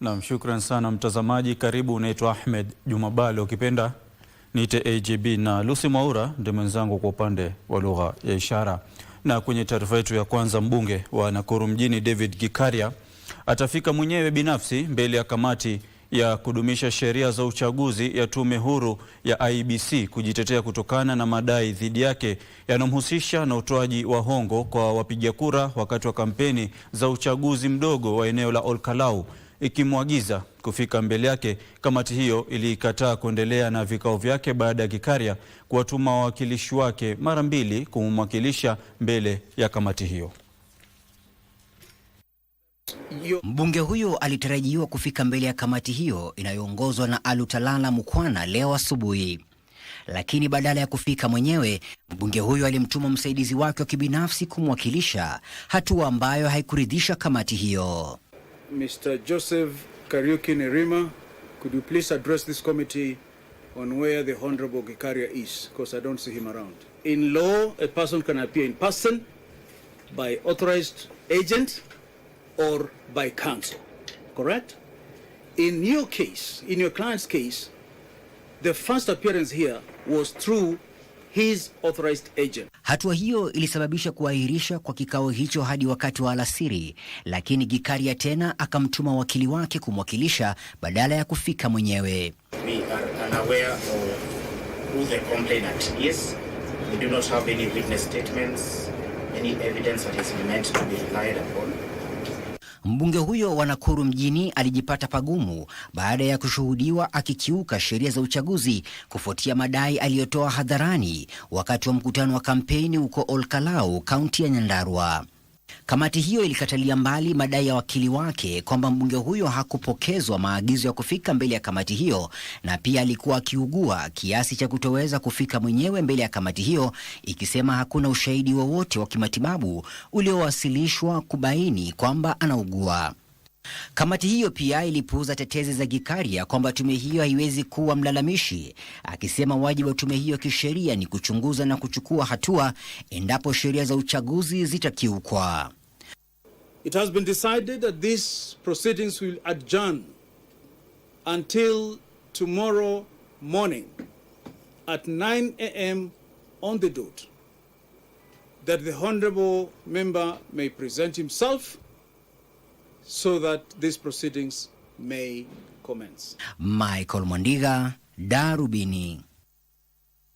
Naam, shukran sana mtazamaji. Karibu, unaitwa Ahmed Jumabale, ukipenda niite AJB, na Lucy Mwaura ndiye mwenzangu kwa upande wa lugha ya ishara. Na kwenye taarifa yetu ya kwanza, mbunge wa Nakuru mjini David Gikaria atafika mwenyewe binafsi mbele ya kamati ya kudumisha sheria za uchaguzi ya tume huru ya IEBC kujitetea kutokana na madai dhidi yake yanomhusisha na utoaji wa hongo kwa wapiga kura wakati wa kampeni za uchaguzi mdogo wa eneo la Olkalau. Ikimwagiza kufika mbele yake, kamati hiyo ilikataa kuendelea na vikao vyake baada ya Gikaria kuwatuma wawakilishi wake mara mbili kumwakilisha mbele ya kamati hiyo. Mbunge huyo alitarajiwa kufika mbele ya kamati hiyo inayoongozwa na Alutalala Mukwana leo asubuhi. Lakini badala ya kufika mwenyewe, mbunge huyo alimtuma msaidizi wake wa kibinafsi kumwakilisha, hatua ambayo haikuridhisha kamati hiyo. Mr. Joseph Kariuki Nerima, could you please address this committee on where the Honorable Gikaria is, because I don't see him around. In law, a person can appear in person, by authorized agent, or by counsel, correct? In your case, in your client's case, the first appearance here was through his authorized agent. Hatua hiyo ilisababisha kuahirisha kwa kikao hicho hadi wakati wa alasiri, lakini Gikaria tena akamtuma wakili wake kumwakilisha badala ya kufika mwenyewe. We are unaware of who the complainant is. We do not have any witness statements, any evidence that is meant to be relied upon. Mbunge huyo wa Nakuru mjini alijipata pagumu baada ya kushuhudiwa akikiuka sheria za uchaguzi kufuatia madai aliyotoa hadharani wakati wa mkutano wa kampeni huko Olkalau, kaunti ya Nyandarua. Kamati hiyo ilikatalia mbali madai ya wakili wake kwamba mbunge huyo hakupokezwa maagizo ya kufika mbele ya kamati hiyo, na pia alikuwa akiugua kiasi cha kutoweza kufika mwenyewe mbele ya kamati hiyo, ikisema hakuna ushahidi wowote wa kimatibabu uliowasilishwa kubaini kwamba anaugua. Kamati hiyo pia ilipuuza tetezi za Gikaria kwamba tume hiyo haiwezi kuwa mlalamishi, akisema wajibu wa tume hiyo kisheria ni kuchunguza na kuchukua hatua endapo sheria za uchaguzi zitakiukwa. It has been decided that these proceedings will adjourn until tomorrow morning at 9 a.m. on the dot, that the honorable member may present himself so that these proceedings may commence. Michael Mwandiga, Darubini.